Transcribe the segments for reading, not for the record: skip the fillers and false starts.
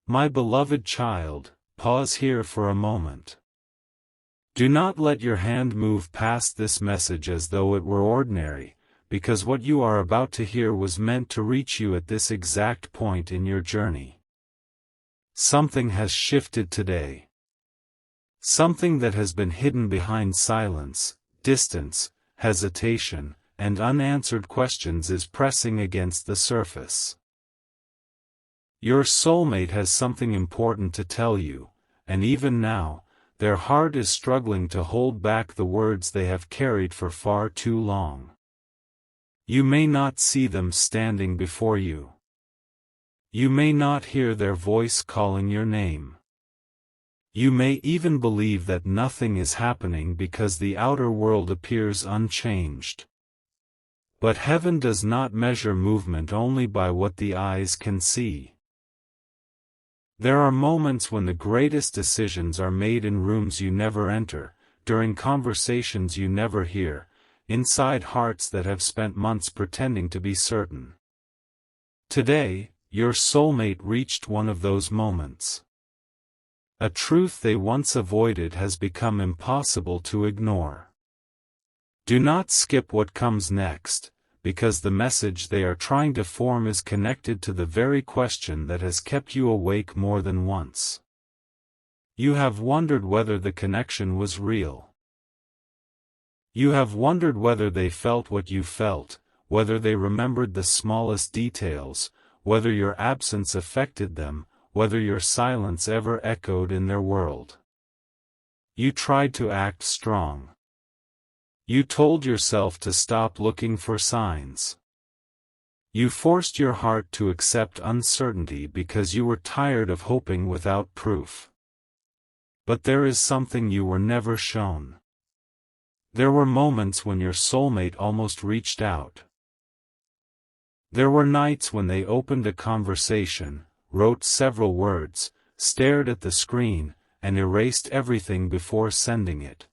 My beloved child, pause here for a moment. Do not let your hand move past this message as though it were ordinary, because what you are about to hear was meant to reach you at this exact point in your journey. Something has shifted today. Something that has been hidden behind silence, distance, hesitation, and unanswered questions is pressing against the surface. Your soulmate has something important to tell you, and even now, their heart is struggling to hold back the words they have carried for far too long. You may not see them standing before you. You may not hear their voice calling your name. You may even believe that nothing is happening because the outer world appears unchanged. But heaven does not measure movement only by what the eyes can see. There are moments when the greatest decisions are made in rooms you never enter, during conversations you never hear, inside hearts that have spent months pretending to be certain. Today, your soulmate reached one of those moments. A truth they once avoided has become impossible to ignore. Do not skip what comes next, because the message they are trying to form is connected to the very question that has kept you awake more than once. You have wondered whether the connection was real. You have wondered whether they felt what you felt, whether they remembered the smallest details, whether your absence affected them, whether your silence ever echoed in their world. You tried to act strong. You told yourself to stop looking for signs. You forced your heart to accept uncertainty because you were tired of hoping without proof. But there is something you were never shown. There were moments when your soulmate almost reached out. There were nights when they opened a conversation, wrote several words, stared at the screen, and erased everything before sending it.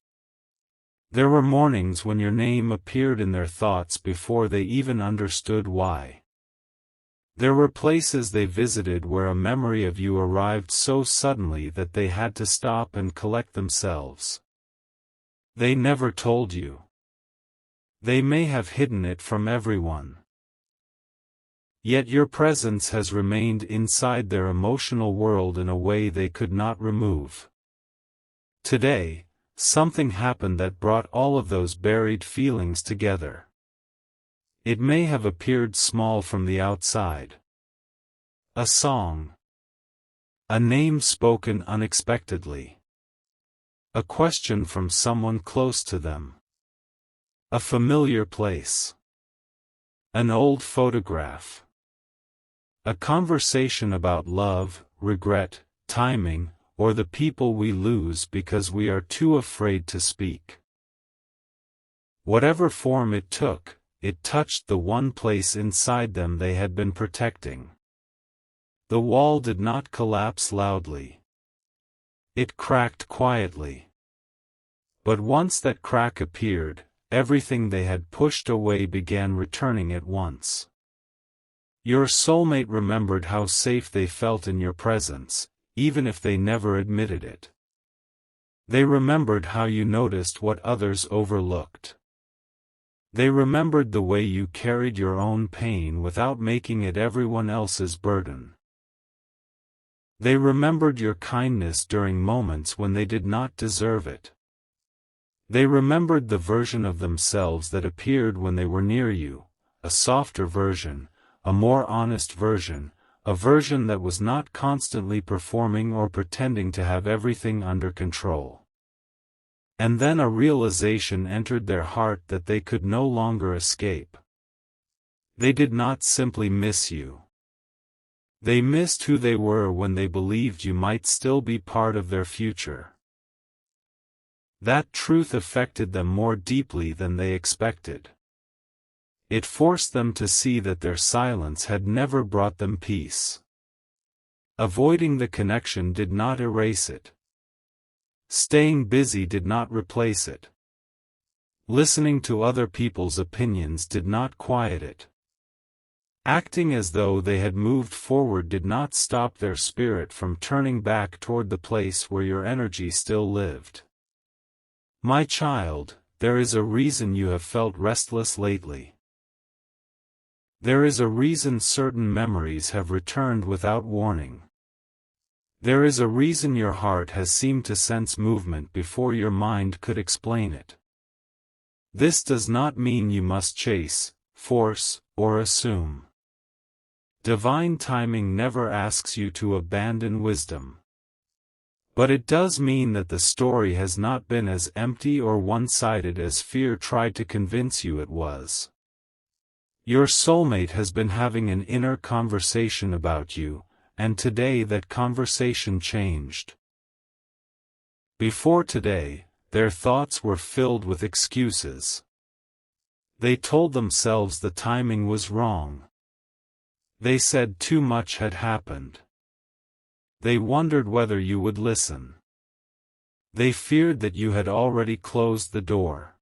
There were mornings when your name appeared in their thoughts before they even understood why. There were places they visited where a memory of you arrived so suddenly that they had to stop and collect themselves. They never told you. They may have hidden it from everyone. Yet your presence has remained inside their emotional world in a way they could not remove. Today, something happened that brought all of those buried feelings together. It may have appeared small from the outside. A song. A name spoken unexpectedly. A question from someone close to them. A familiar place. An old photograph. A conversation about love, regret, timing, or the people we lose because we are too afraid to speak. Whatever form it took, it touched the one place inside them they had been protecting. The wall did not collapse loudly. It cracked quietly. But once that crack appeared, everything they had pushed away began returning at once. Your soulmate remembered how safe they felt in your presence, even if they never admitted it. They remembered how you noticed what others overlooked. They remembered the way you carried your own pain without making it everyone else's burden. They remembered your kindness during moments when they did not deserve it. They remembered the version of themselves that appeared when they were near you, a softer version, a more honest version, a version that was not constantly performing or pretending to have everything under control. And then a realization entered their heart that they could no longer escape. They did not simply miss you. They missed who they were when they believed you might still be part of their future. That truth affected them more deeply than they expected. It forced them to see that their silence had never brought them peace. Avoiding the connection did not erase it. Staying busy did not replace it. Listening to other people's opinions did not quiet it. Acting as though they had moved forward did not stop their spirit from turning back toward the place where your energy still lived. My child, there is a reason you have felt restless lately. There is a reason certain memories have returned without warning. There is a reason your heart has seemed to sense movement before your mind could explain it. This does not mean you must chase, force, or assume. Divine timing never asks you to abandon wisdom. But it does mean that the story has not been as empty or one-sided as fear tried to convince you it was. Your soulmate has been having an inner conversation about you, and today that conversation changed. Before today, their thoughts were filled with excuses. They told themselves the timing was wrong. They said too much had happened. They wondered whether you would listen. They feared that you had already closed the door.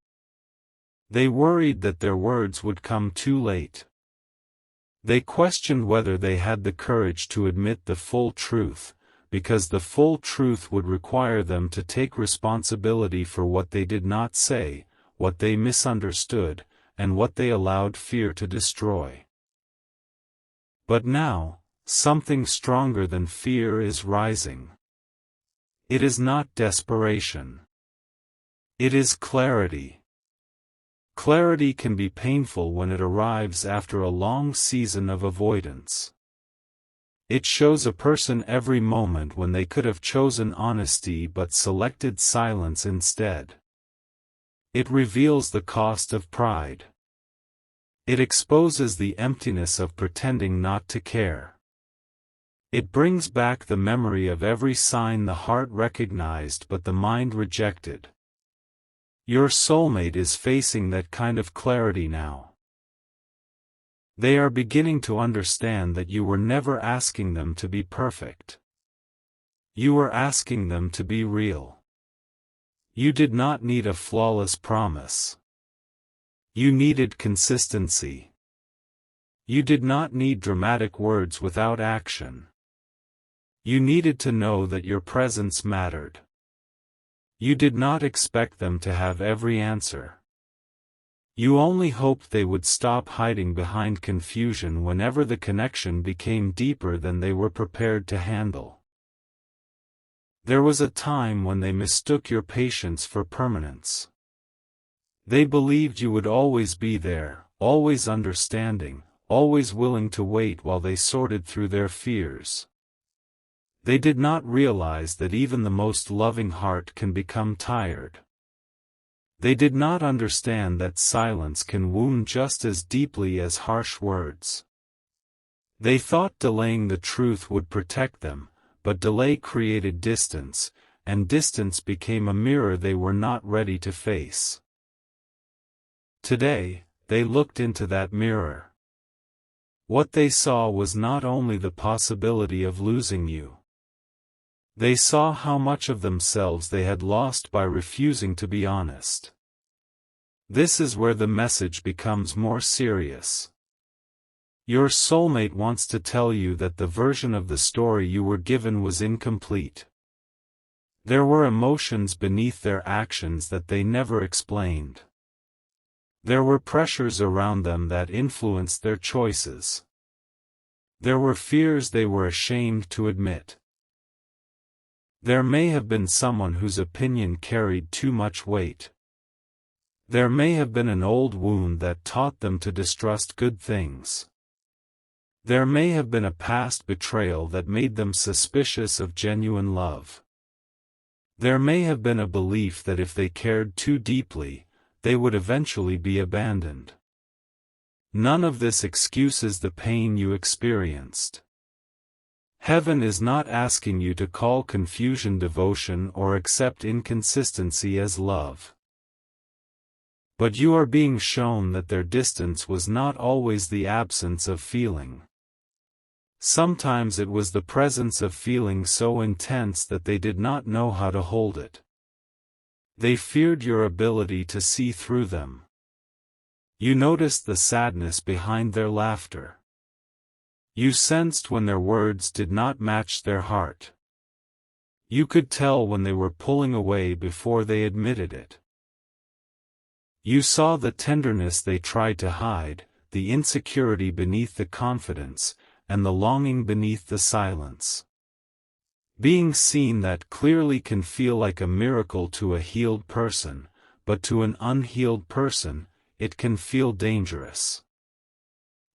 They worried that their words would come too late. They questioned whether they had the courage to admit the full truth, because the full truth would require them to take responsibility for what they did not say, what they misunderstood, and what they allowed fear to destroy. But now, something stronger than fear is rising. It is not desperation. It is clarity. Clarity can be painful when it arrives after a long season of avoidance. It shows a person every moment when they could have chosen honesty but selected silence instead. It reveals the cost of pride. It exposes the emptiness of pretending not to care. It brings back the memory of every sign the heart recognized but the mind rejected. Your soulmate is facing that kind of clarity now. They are beginning to understand that you were never asking them to be perfect. You were asking them to be real. You did not need a flawless promise. You needed consistency. You did not need dramatic words without action. You needed to know that your presence mattered. You did not expect them to have every answer. You only hoped they would stop hiding behind confusion whenever the connection became deeper than they were prepared to handle. There was a time when they mistook your patience for permanence. They believed you would always be there, always understanding, always willing to wait while they sorted through their fears. They did not realize that even the most loving heart can become tired. They did not understand that silence can wound just as deeply as harsh words. They thought delaying the truth would protect them, but delay created distance, and distance became a mirror they were not ready to face. Today, they looked into that mirror. What they saw was not only the possibility of losing you. They saw how much of themselves they had lost by refusing to be honest. This is where the message becomes more serious. Your soulmate wants to tell you that the version of the story you were given was incomplete. There were emotions beneath their actions that they never explained. There were pressures around them that influenced their choices. There were fears they were ashamed to admit. There may have been someone whose opinion carried too much weight. There may have been an old wound that taught them to distrust good things. There may have been a past betrayal that made them suspicious of genuine love. There may have been a belief that if they cared too deeply, they would eventually be abandoned. None of this excuses the pain you experienced. Heaven is not asking you to call confusion devotion or accept inconsistency as love. But you are being shown that their distance was not always the absence of feeling. Sometimes it was the presence of feeling so intense that they did not know how to hold it. They feared your ability to see through them. You noticed the sadness behind their laughter. You sensed when their words did not match their heart. You could tell when they were pulling away before they admitted it. You saw the tenderness they tried to hide, the insecurity beneath the confidence, and the longing beneath the silence. Being seen that clearly can feel like a miracle to a healed person, but to an unhealed person, it can feel dangerous.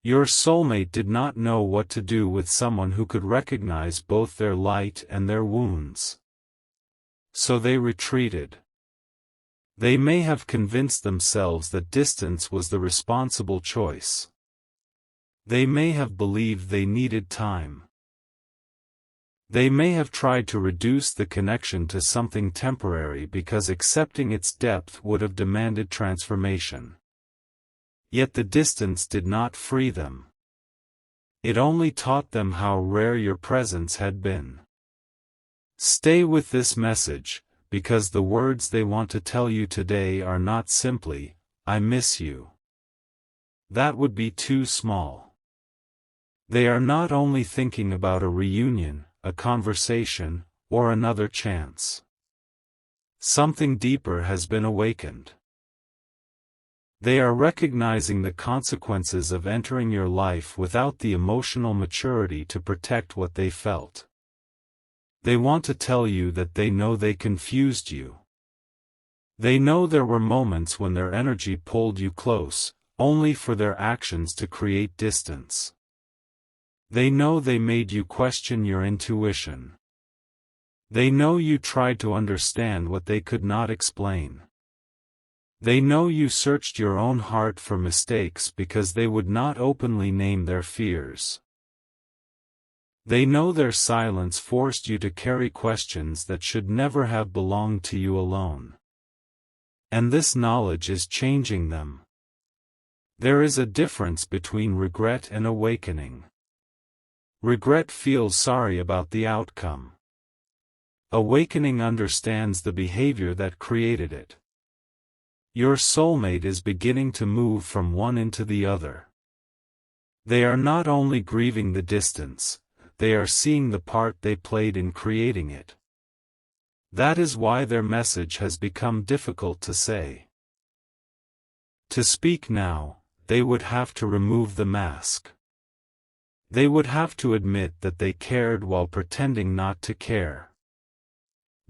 Your soulmate did not know what to do with someone who could recognize both their light and their wounds. So they retreated. They may have convinced themselves that distance was the responsible choice. They may have believed they needed time. They may have tried to reduce the connection to something temporary because accepting its depth would have demanded transformation. Yet the distance did not free them. It only taught them how rare your presence had been. Stay with this message, because the words they want to tell you today are not simply, "I miss you." That would be too small. They are not only thinking about a reunion, a conversation, or another chance. Something deeper has been awakened. They are recognizing the consequences of entering your life without the emotional maturity to protect what they felt. They want to tell you that they know they confused you. They know there were moments when their energy pulled you close, only for their actions to create distance. They know they made you question your intuition. They know you tried to understand what they could not explain. They know you searched your own heart for mistakes because they would not openly name their fears. They know their silence forced you to carry questions that should never have belonged to you alone. And this knowledge is changing them. There is a difference between regret and awakening. Regret feels sorry about the outcome. Awakening understands the behavior that created it. Your soulmate is beginning to move from one into the other. They are not only grieving the distance, they are seeing the part they played in creating it. That is why their message has become difficult to say. To speak now, they would have to remove the mask. They would have to admit that they cared while pretending not to care.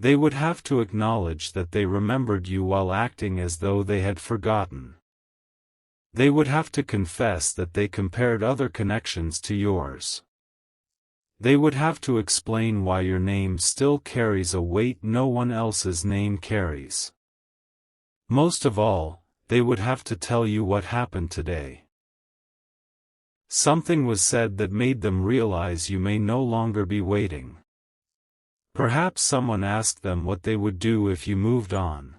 They would have to acknowledge that they remembered you while acting as though they had forgotten. They would have to confess that they compared other connections to yours. They would have to explain why your name still carries a weight no one else's name carries. Most of all, they would have to tell you what happened today. Something was said that made them realize you may no longer be waiting. Perhaps someone asked them what they would do if you moved on.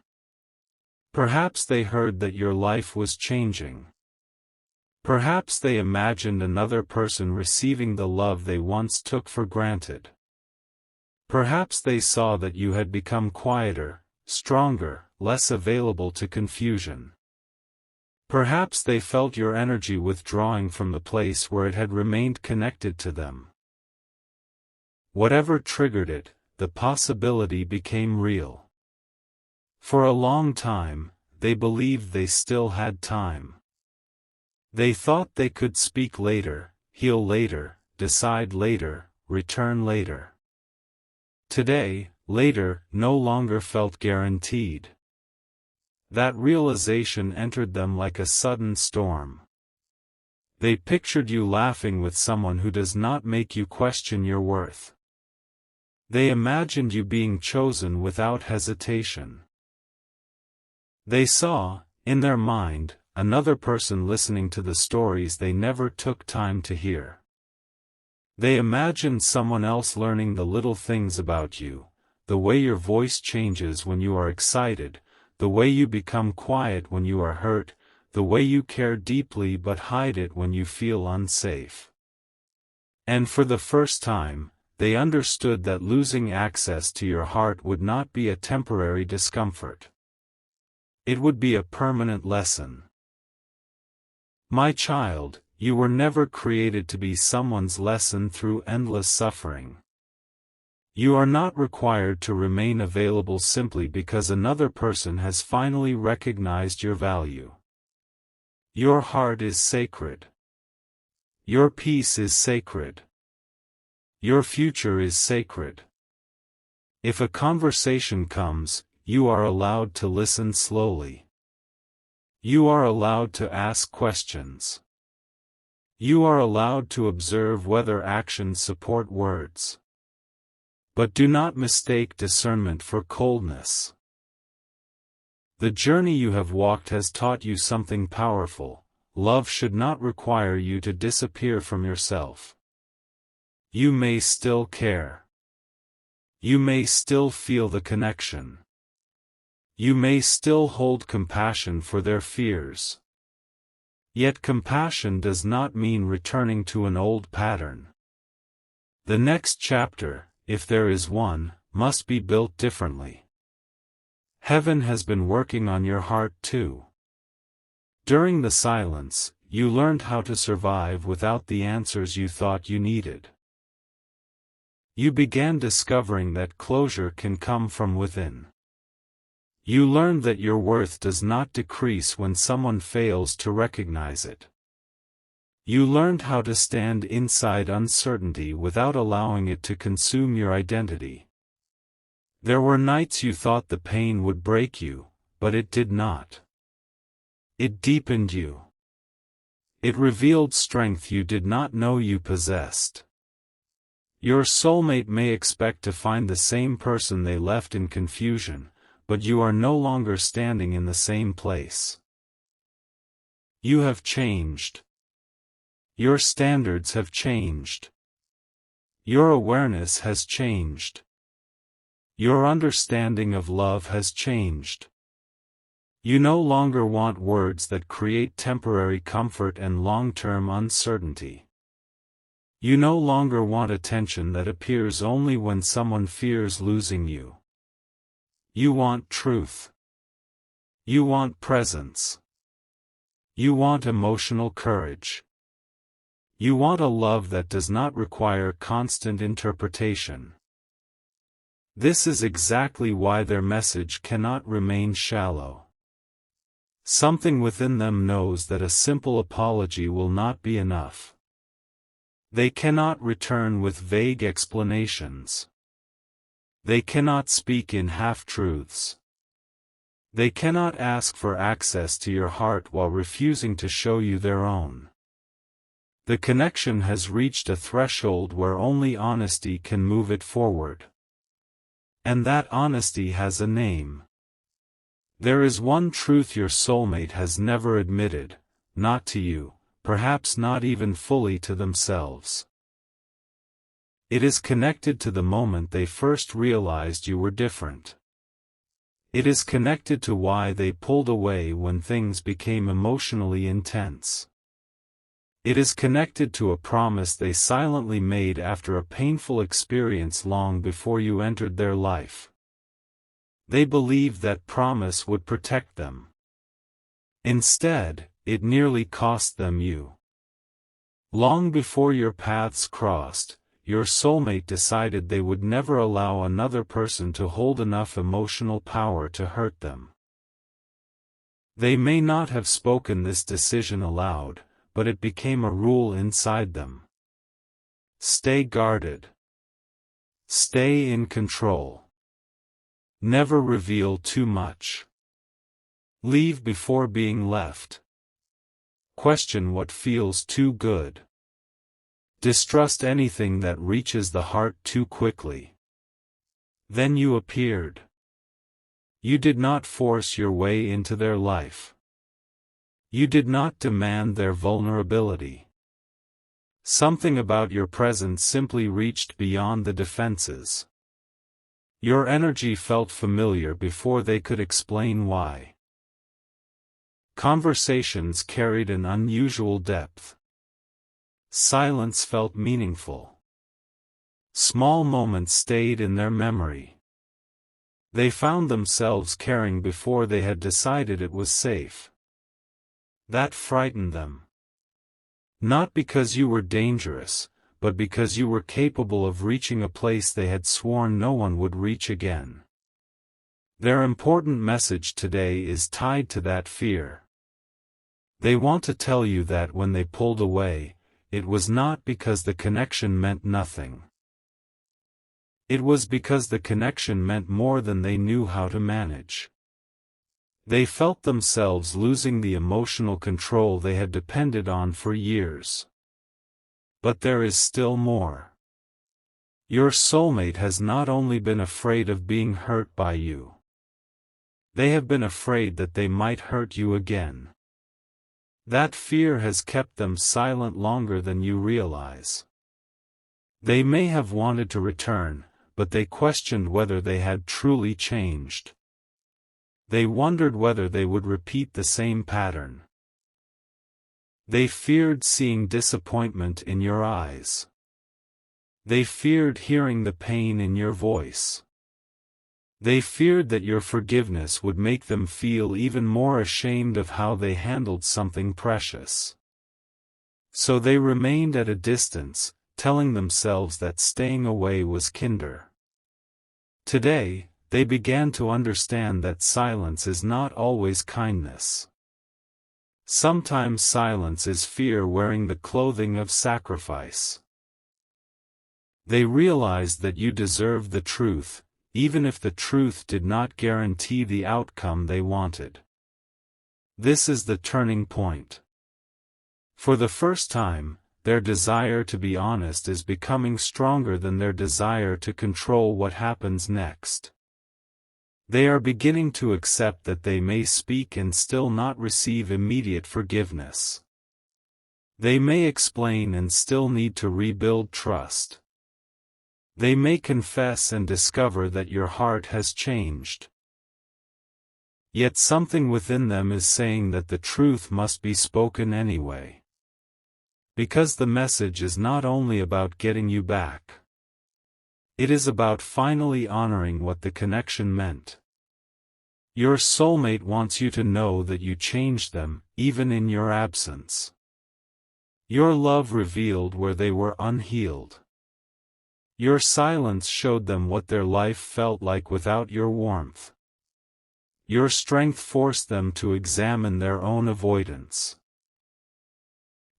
Perhaps they heard that your life was changing. Perhaps they imagined another person receiving the love they once took for granted. Perhaps they saw that you had become quieter, stronger, less available to confusion. Perhaps they felt your energy withdrawing from the place where it had remained connected to them. Whatever triggered it, the possibility became real. For a long time, they believed they still had time. They thought they could speak later, heal later, decide later, return later. Today, later, no longer felt guaranteed. That realization entered them like a sudden storm. They pictured you laughing with someone who does not make you question your worth. They imagined you being chosen without hesitation. They saw, in their mind, another person listening to the stories they never took time to hear. They imagined someone else learning the little things about you, the way your voice changes when you are excited, the way you become quiet when you are hurt, the way you care deeply but hide it when you feel unsafe. And for the first time, they understood that losing access to your heart would not be a temporary discomfort. It would be a permanent lesson. My child, you were never created to be someone's lesson through endless suffering. You are not required to remain available simply because another person has finally recognized your value. Your heart is sacred. Your peace is sacred. Your future is sacred. If a conversation comes, you are allowed to listen slowly. You are allowed to ask questions. You are allowed to observe whether actions support words. But do not mistake discernment for coldness. The journey you have walked has taught you something powerful. Love should not require you to disappear from yourself. You may still care. You may still feel the connection. You may still hold compassion for their fears. Yet compassion does not mean returning to an old pattern. The next chapter, if there is one, must be built differently. Heaven has been working on your heart too. During the silence, you learned how to survive without the answers you thought you needed. You began discovering that closure can come from within. You learned that your worth does not decrease when someone fails to recognize it. You learned how to stand inside uncertainty without allowing it to consume your identity. There were nights you thought the pain would break you, but it did not. It deepened you. It revealed strength you did not know you possessed. Your soulmate may expect to find the same person they left in confusion, but you are no longer standing in the same place. You have changed. Your standards have changed. Your awareness has changed. Your understanding of love has changed. You no longer want words that create temporary comfort and long-term uncertainty. You no longer want attention that appears only when someone fears losing you. You want truth. You want presence. You want emotional courage. You want a love that does not require constant interpretation. This is exactly why their message cannot remain shallow. Something within them knows that a simple apology will not be enough. They cannot return with vague explanations. They cannot speak in half-truths. They cannot ask for access to your heart while refusing to show you their own. The connection has reached a threshold where only honesty can move it forward. And that honesty has a name. There is one truth your soulmate has never admitted, not to you, perhaps not even fully to themselves. It is connected to the moment they first realized you were different. It is connected to why they pulled away when things became emotionally intense. It is connected to a promise they silently made after a painful experience long before you entered their life. They believed that promise would protect them. Instead, it nearly cost them you. Long before your paths crossed, your soulmate decided they would never allow another person to hold enough emotional power to hurt them. They may not have spoken this decision aloud, but it became a rule inside them. Stay guarded. Stay in control. Never reveal too much. Leave before being left. Question what feels too good. Distrust anything that reaches the heart too quickly. Then you appeared. You did not force your way into their life. You did not demand their vulnerability. Something about your presence simply reached beyond the defenses. Your energy felt familiar before they could explain why. Conversations carried an unusual depth. Silence felt meaningful. Small moments stayed in their memory. They found themselves caring before they had decided it was safe. That frightened them. Not because you were dangerous, but because you were capable of reaching a place they had sworn no one would reach again. Their important message today is tied to that fear. They want to tell you that when they pulled away, it was not because the connection meant nothing. It was because the connection meant more than they knew how to manage. They felt themselves losing the emotional control they had depended on for years. But there is still more. Your soulmate has not only been afraid of being hurt by you. They have been afraid that they might hurt you again. That fear has kept them silent longer than you realize. They may have wanted to return, but they questioned whether they had truly changed. They wondered whether they would repeat the same pattern. They feared seeing disappointment in your eyes. They feared hearing the pain in your voice. They feared that your forgiveness would make them feel even more ashamed of how they handled something precious. So they remained at a distance, telling themselves that staying away was kinder. Today, they began to understand that silence is not always kindness. Sometimes silence is fear wearing the clothing of sacrifice. They realized that you deserved the truth, even if the truth did not guarantee the outcome they wanted. This is the turning point. For the first time, their desire to be honest is becoming stronger than their desire to control what happens next. They are beginning to accept that they may speak and still not receive immediate forgiveness. They may explain and still need to rebuild trust. They may confess and discover that your heart has changed. Yet something within them is saying that the truth must be spoken anyway. Because the message is not only about getting you back. It is about finally honoring what the connection meant. Your soulmate wants you to know that you changed them, even in your absence. Your love revealed where they were unhealed. Your silence showed them what their life felt like without your warmth. Your strength forced them to examine their own avoidance.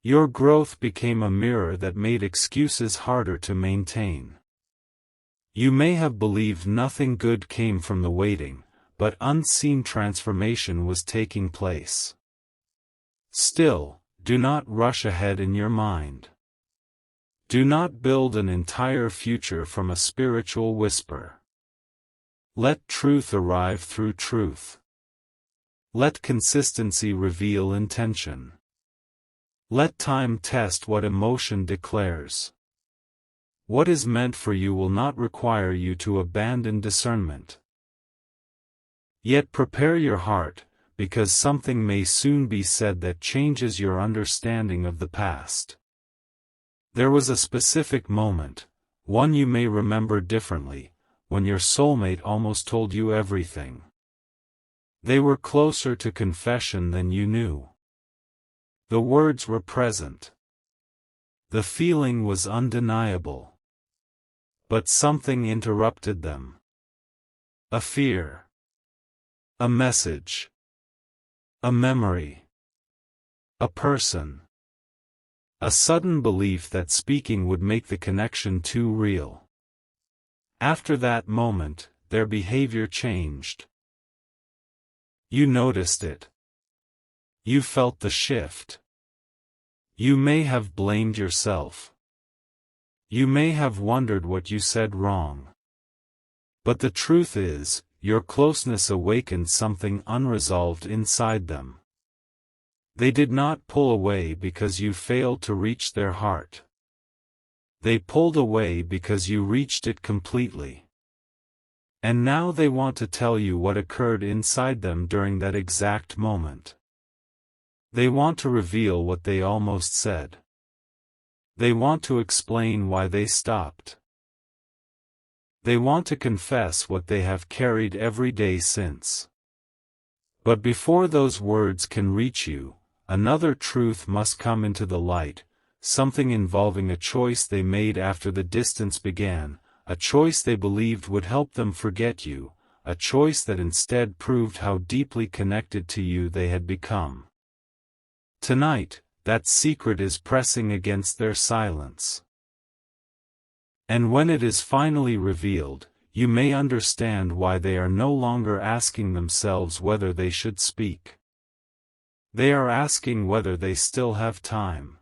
Your growth became a mirror that made excuses harder to maintain. You may have believed nothing good came from the waiting, but unseen transformation was taking place. Still, do not rush ahead in your mind. Do not build an entire future from a spiritual whisper. Let truth arrive through truth. Let consistency reveal intention. Let time test what emotion declares. What is meant for you will not require you to abandon discernment. Yet prepare your heart, because something may soon be said that changes your understanding of the past. There was a specific moment, one you may remember differently, when your soulmate almost told you everything. They were closer to confession than you knew. The words were present. The feeling was undeniable. But something interrupted them. A fear. A message. A memory. A person. A sudden belief that speaking would make the connection too real. After that moment, their behavior changed. You noticed it. You felt the shift. You may have blamed yourself. You may have wondered what you said wrong. But the truth is, your closeness awakened something unresolved inside them. They did not pull away because you failed to reach their heart. They pulled away because you reached it completely. And now they want to tell you what occurred inside them during that exact moment. They want to reveal what they almost said. They want to explain why they stopped. They want to confess what they have carried every day since. But before those words can reach you, another truth must come into the light, something involving a choice they made after the distance began, a choice they believed would help them forget you, a choice that instead proved how deeply connected to you they had become. Tonight, that secret is pressing against their silence. And when it is finally revealed, you may understand why they are no longer asking themselves whether they should speak. They are asking whether they still have time.